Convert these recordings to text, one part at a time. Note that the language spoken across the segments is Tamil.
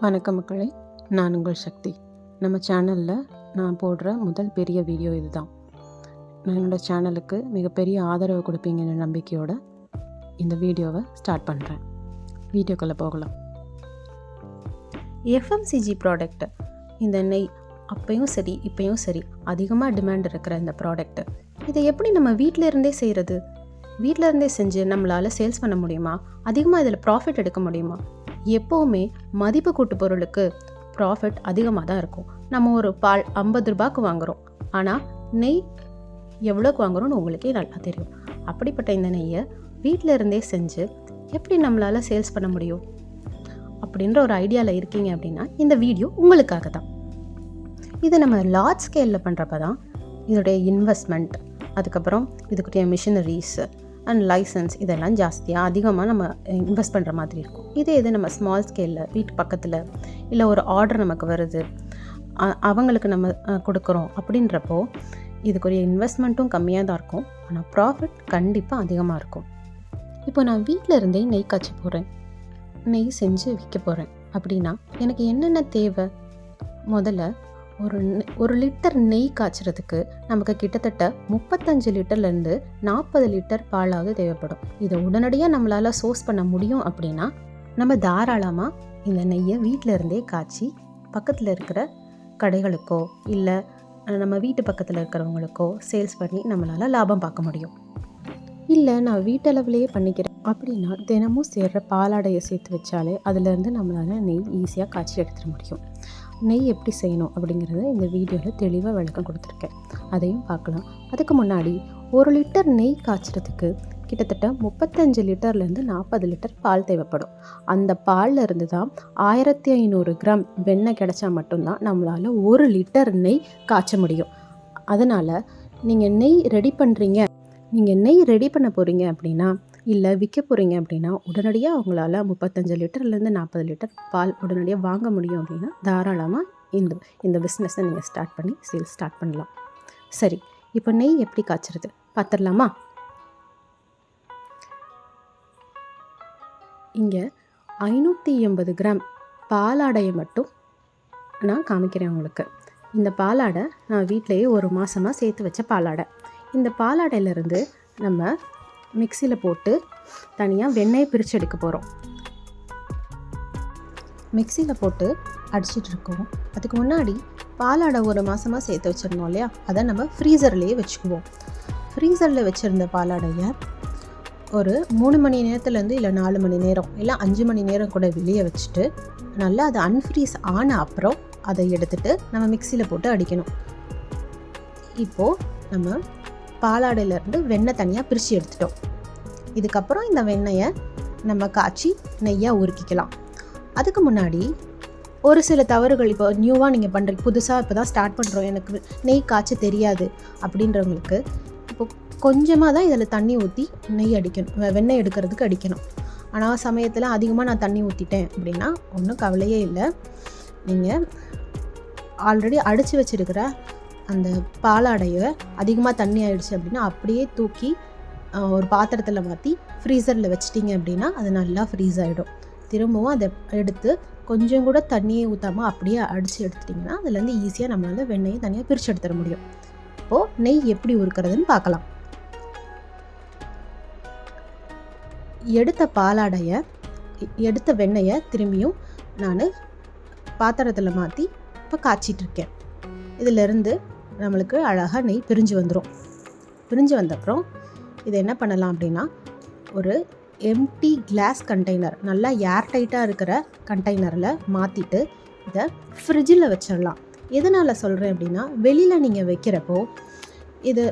வணக்கம் மக்களே, நான் உங்கள் சக்தி. நம்ம சேனலில் நான் போடுற முதல் பெரிய வீடியோ இதுதான். என்னோடய சேனலுக்கு மிகப்பெரிய ஆதரவு கொடுப்பீங்கன்ற நம்பிக்கையோடு இந்த வீடியோவை ஸ்டார்ட் பண்ணுறேன். வீடியோக்குள்ளே போகலாம். எஃப்எம்சிஜி ப்ராடக்ட், இந்த நெய் அப்பையும் சரி இப்பையும் சரி அதிகமாக டிமாண்ட் இருக்கிற இந்த ப்ராடக்ட்டு, இதை எப்படி நம்ம வீட்டில் இருந்தே செய்கிறது? வீட்டில் இருந்தே செஞ்சு நம்மளால் சேல்ஸ் பண்ண முடியுமா? அதிகமாக இதில் ப்ராஃபிட் எடுக்க முடியுமா? எப்போவுமே மதிப்பு கூட்டு பொருளுக்கு ப்ராஃபிட் அதிகமாக தான் இருக்கும். நம்ம ஒரு பால் 50 ரூபாய்க்கு வாங்குகிறோம், ஆனால் நெய் எவ்வளோக்கு வாங்குகிறோன்னு உங்களுக்கே நல்லா தெரியும். அப்படிப்பட்ட இந்த நெய்யை வீட்டில் இருந்தே செஞ்சு எப்படி நம்மளால் சேல்ஸ் பண்ண முடியும் அப்படின்ற ஒரு ஐடியாவில் இருக்கீங்க அப்படின்னா இந்த வீடியோ உங்களுக்காக தான். இதை நம்ம லார்ஜ் ஸ்கேலில் பண்ணுறப்ப தான் இதோடைய இன்வெஸ்ட்மெண்ட், அதுக்கப்புறம் இதுக்குரிய மிஷினரிஸ் அண்ட் லைசன்ஸ் இதெல்லாம் ஜாஸ்தியாக அதிகமாக நம்ம இன்வெஸ்ட் பண்ணுற மாதிரி இருக்கும். இது நம்ம ஸ்மால் ஸ்கேலில் வீட்டு பக்கத்தில் இல்லை ஒரு ஆர்டர் நமக்கு வருது, அவங்களுக்கு நம்ம கொடுக்குறோம் அப்படின்றப்போ இதுக்குரிய இன்வெஸ்ட்மெண்ட்டும் கம்மியாக தான் இருக்கும், ஆனால் ப்ராஃபிட் கண்டிப்பாக அதிகமாக இருக்கும். இப்போ நான் வீட்டில் இருந்தே நெய் காய்ச்ச போகிறேன், நெய் செஞ்சு விற்க போகிறேன் அப்படின்னா எனக்கு என்னென்ன தேவை? முதல்ல ஒரு லிட்டர் நெய் காய்ச்சறதுக்கு நமக்கு கிட்டத்தட்ட 35 லிட்டர்லேருந்து 40 லிட்டர் பாலாவது தேவைப்படும். இதை உடனடியாக நம்மளால் சோர்ஸ் பண்ண முடியும் அப்படின்னா நம்ம தாராளமாக இந்த நெய்யை வீட்டில் இருந்தே காய்ச்சி பக்கத்தில் இருக்கிற கடைகளுக்கோ இல்லை நம்ம வீட்டு பக்கத்தில் இருக்கிறவங்களுக்கோ சேல்ஸ் பண்ணி நம்மளால் லாபம் பார்க்க முடியும். இல்லை நான் வீட்டளவுலேயே பண்ணிக்கிறேன் அப்படின்னா தினமும் சேர்கிற பாலாடையை சேர்த்து வச்சாலே அதுலேருந்து நம்மளால் நெய் ஈஸியாக காய்ச்சி எடுத்துட முடியும். நெய் எப்படி செய்யணும் அப்படிங்கிறத இந்த வீடியோவில் தெளிவாக விளக்கம் கொடுத்துருக்கேன், அதையும் பார்க்கலாம். அதுக்கு முன்னாடி 1 லிட்டர் நெய் காய்ச்சறதுக்கு கிட்டத்தட்ட 35 லிட்டர்லேருந்து 40 லிட்டர் பால் தேவைப்படும். அந்த பாலில் இருந்து தான் 1500 கிராம் வெண்ணெய் கிடைச்சா மட்டும்தான் நம்மளால் 1 லிட்டர் நெய் காய்ச்ச முடியும். அதனால் நீங்கள் நெய் ரெடி பண்ண போகிறீங்க அப்படின்னா இல்லை விற்க போகிறீங்க அப்படின்னா உடனடியாக அவங்களால 35 லிட்டர்லேருந்து 40 லிட்டர் பால் உடனடியாக வாங்க முடியும் அப்படின்னா தாராளமாக இந்த பிஸ்னஸை நீங்கள் ஸ்டார்ட் பண்ணி சேல்ஸ் ஸ்டார்ட் பண்ணலாம். சரி, இப்போ நெய் எப்படி காய்ச்சறது பார்த்துடலாமா? இங்கே 580 கிராம் பாலாடையை மட்டும் நான் காமிக்கிறேன் உங்களுக்கு. இந்த பாலாடை நான் வீட்டிலையே 1 மாதமாக சேர்த்து வச்ச பாலாடை. இந்த பாலாடையிலேருந்து நம்ம மிக்சியில் போட்டு தனியாக வெண்ணெயை பிரித்து எடுக்க போகிறோம். மிக்சியில் போட்டு அடிச்சிட்டு இருக்கோம். அதுக்கு முன்னாடி பாலாடை 1 மாதமாக சேர்த்து வச்சுருந்தோம் இல்லையா, அதை நம்ம ஃப்ரீசர்லேயே வச்சுக்குவோம். ஃப்ரீசரில் வச்சுருந்த பாலாடையை ஒரு 3 மணி நேரத்துலேருந்து இல்லை 4 மணி நேரம் இல்லை 5 மணி நேரம் கூட வெளியே வச்சுட்டு நல்லா அதை அன்ஃப்ரீஸ் ஆன அப்புறம் அதை எடுத்துகிட்டு நம்ம மிக்சியில் போட்டு அடிக்கணும். இப்போது நம்ம பாலாடையிலேருந்து வெண்ணெய் தனியாக பிரித்து எடுத்துட்டோம். இதுக்கப்புறம் இந்த வெண்ணெயை நம்ம காய்ச்சி நெய்யாக உருக்கிக்கலாம். அதுக்கு முன்னாடி ஒரு சில தவறுகள், இப்போ நியூவாக நீங்கள் பண்ணுறீங்க, புதுசாக இப்போ தான் ஸ்டார்ட் பண்ணுறோம், எனக்கு நெய் காய்ச்ச தெரியாது அப்படின்றவங்களுக்கு இப்போ கொஞ்சமாக தான் இதில் தண்ணி ஊற்றி நெய் அடிக்கணும், வெண்ணெய் எடுக்கிறதுக்கு அடிக்கணும். ஆனால் சமயத்தில் அதிகமாக நான் தண்ணி ஊற்றிட்டேன் அப்படின்னா ஒன்றும் கவலையே இல்லை. நீங்கள் ஆல்ரெடி அடித்து வச்சுருக்கிற அந்த பாலாடையை அதிகமாக தண்ணி ஆகிடுச்சு அப்படின்னா அப்படியே தூக்கி ஒரு பாத்திரத்தில் மாற்றி ஃப்ரீசரில் வச்சிட்டிங்க அப்படின்னா அது நல்லா ஃப்ரீஸ் ஆகிடும். திரும்பவும் அதை எடுத்து கொஞ்சம் கூட தண்ணியை ஊற்றாமல் அப்படியே அடித்து எடுத்துட்டிங்கன்னா அதுலேருந்து ஈஸியாக நம்மளால் வெண்ணெயை தனியாக பிரித்து எடுத்துட முடியும். இப்போது நெய் எப்படி உருக்கிறதுன்னு பார்க்கலாம். எடுத்த வெண்ணெயை திரும்பியும் நான் பாத்திரத்தில் மாற்றி இப்போ காய்ச்சிட்ருக்கேன். இதிலேருந்து நம்மளுக்கு அழகாக நெய் பிரிஞ்சு வந்துடும். பிரிஞ்சு வந்தப்புறம் இதை என்ன பண்ணலாம் அப்படின்னா ஒரு எம்டி கிளாஸ் கண்டெய்னர், நல்லா ஏர் டைட்டாக இருக்கிற கண்டெய்னரில் மாற்றிட்டு இதை ஃப்ரிட்ஜில் வச்சிடலாம். எதனால் சொல்கிறேன் அப்படின்னா வெளியில் நீங்கள் வைக்கிறப்போ இது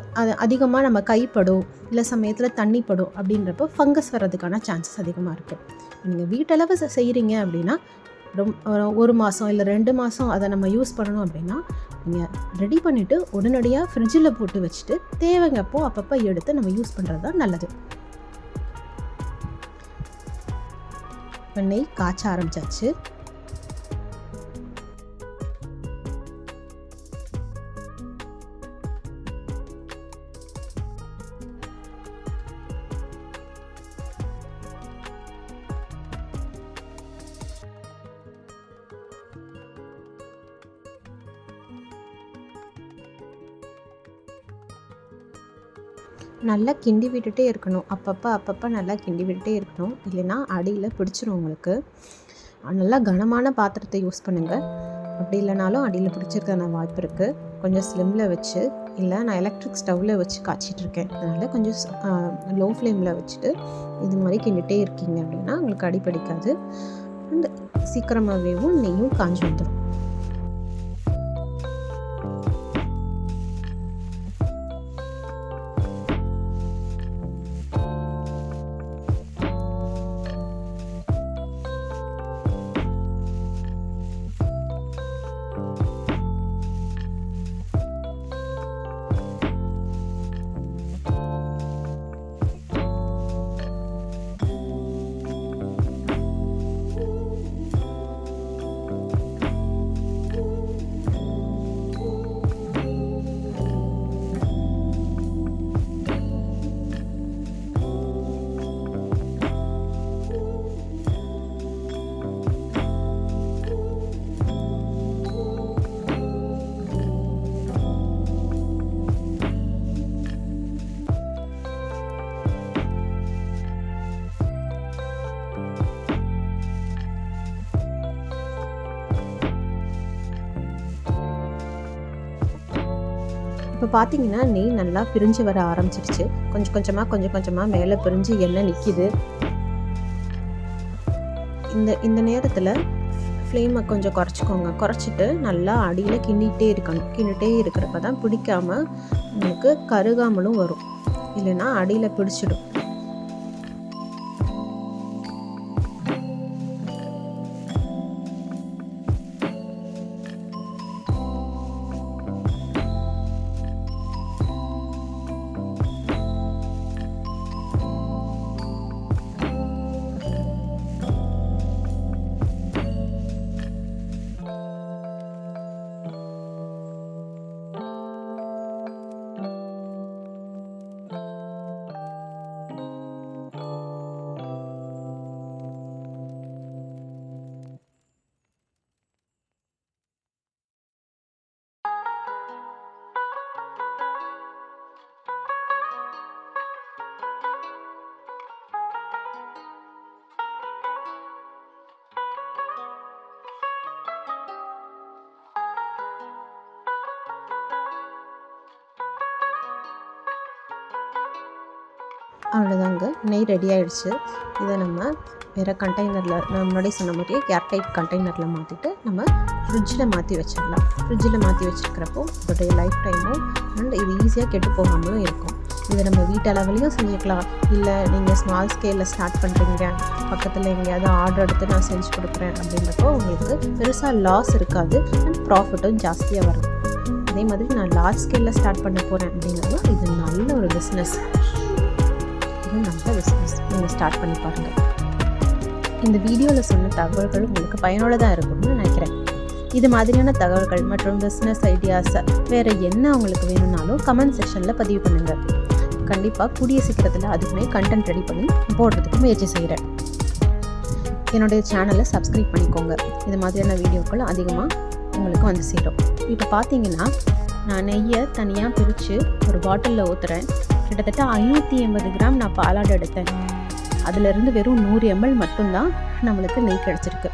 அதிகமாக நம்ம கைப்படும் இல்லை சமயத்தில் தண்ணி படும் அப்படின்றப்போ ஃபங்கஸ் வர்றதுக்கான சான்சஸ் அதிகமாக இருக்குது. நீங்கள் வீட்டளவு செய்கிறீங்க அப்படின்னா 1 மாதம் இல்லை 2 மாதம் அதை நம்ம யூஸ் பண்ணணும் அப்படின்னா நீங்கள் ரெடி பண்ணிவிட்டு உடனடியாக ஃப்ரிட்ஜில் போட்டு வச்சுட்டு தேவைங்கப்போ அப்பப்போ எடுத்து நம்ம யூஸ் பண்ணுறது தான் நல்லது. நெய் காய்ச்ச ஆரம்பிச்சாச்சு. நல்லா கிண்டி விட்டுட்டே இருக்கணும். அப்பப்போ நல்லா கிண்டி விட்டுட்டே இருக்கணும். இல்லைன்னா அடியில் பிடிச்சிரும் உங்களுக்கு. நல்லா கனமான பாத்திரத்தை யூஸ் பண்ணுங்கள். அப்படி இல்லைனாலும் அடியில் பிடிச்சிருக்கான வாய்ப்பு இருக்குது. கொஞ்சம் ஸ்லிம்மில் வச்சு, இல்லை நான் எலக்ட்ரிக் ஸ்டவ்வில் வச்சு காய்ச்சிட்ருக்கேன், அதனால் கொஞ்சம் லோ ஃப்ளேமில் வச்சுட்டு இது மாதிரி கிண்டிகிட்டே இருக்கீங்க அப்படின்னா உங்களுக்கு அடி பிடிக்காது. அண்ட் சீக்கிரமாகவேவும் நெய்யும் காஞ்சி வந்துடும். இப்போ பார்த்தீங்கன்னா நெய் நல்லா பிரிஞ்சு வர ஆரம்பிச்சிருச்சு. கொஞ்சம் கொஞ்சமாக மேலே பிரிஞ்சு எண்ணெய் நிற்கிது. இந்த நேரத்தில் ஃப்ளேமை கொஞ்சம் குறைச்சிக்கோங்க. குறைச்சிட்டு நல்லா அடியில் கிண்டிகிட்டே இருக்கணும். கிண்டிகிட்டே இருக்கிறப்ப தான் பிடிக்காமல் உங்களுக்கு கருகாமலும் வரும், இல்லைன்னா அடியில் பிடிச்சிடும். அவ்வளோதாங்க, நெய் ரெடி ஆகிடுச்சு. இதை நம்ம வேறு கண்டெய்னரில், நான் முன்னாடி சொன்ன மாதிரியே ஏர்டைட் கண்டெய்னரில் மாற்றிட்டு நம்ம ஃப்ரிட்ஜில் மாற்றி வச்சிடலாம். ஃப்ரிட்ஜில் மாற்றி வச்சுருக்கிறப்போ இதோடைய லைஃப் டைமும் அண்ட் இது ஈஸியாக கெட்டு போகாமலும் இருக்கும். இதை நம்ம வீட்டு அளவுலேயும் செஞ்சுக்கலாம். இல்லை நீங்கள் ஸ்மால் ஸ்கேலில் ஸ்டார்ட் பண்ணுறீங்க, பக்கத்தில் எங்கேயாவது ஆர்டர் எடுத்து நான் செஞ்சு கொடுக்குறேன் அப்படின்றப்போ உங்களுக்கு பெருசாக லாஸ் இருக்காது அண்ட் ப்ராஃபிட்டும் ஜாஸ்தியாக வரும். அதே மாதிரி நான் லார்ஜ் ஸ்கேலில் ஸ்டார்ட் பண்ண போகிறேன் அப்படிங்கிறது இது நல்ல ஒரு பிஸ்னஸ். நல்ல பிஸ்னஸ், நீங்கள் ஸ்டார்ட் பண்ணி பாருங்கள். இந்த வீடியோவில் சொன்ன தகவல்கள் உங்களுக்கு பயனுள்ளதாக இருக்கும்னு நினைக்கிறேன். இது மாதிரியான தகவல்கள் மற்றும் பிஸ்னஸ் ஐடியாஸ் வேறு என்ன உங்களுக்கு வேணும்னாலும் கமெண்ட் செக்ஷனில் பதிவு பண்ணுங்கள். கண்டிப்பாக கூடிய சீக்கிரத்தில் அதுக்குமே கண்டென்ட் ரெடி பண்ணி போடுறதுக்கு முயற்சி செய்கிறேன். என்னுடைய சேனலை சப்ஸ்கிரைப் பண்ணிக்கோங்க. இது மாதிரியான வீடியோக்கள் அதிகமாக உங்களுக்கு வந்து சேரும். இப்போ பார்த்தீங்கன்னா நான் நெய்யை தனியாக பிரித்து ஒரு பாட்டிலில் ஊற்றுறேன். கிட்டத்தட்ட 580 கிராம் நான் பாலாடை எடுத்தேன். அதிலிருந்து வெறும் 100 ml மட்டும்தான் நம்மளுக்கு நெய் கிடச்சிருக்கு.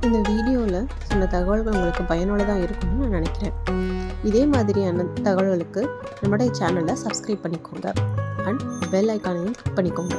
இந்த வீடியோவில் சொன்ன தகவல்கள் உங்களுக்கு பயனுள்ளதாக இருக்கும்னு நான் நினைக்கிறேன். இதே மாதிரியான தகவல்களுக்கு நம்முடைய சேனலை சப்ஸ்கிரைப் பண்ணிக்கோங்க அண்ட் பெல் ஐக்கானையும் கிளிக் பண்ணிக்கோங்க.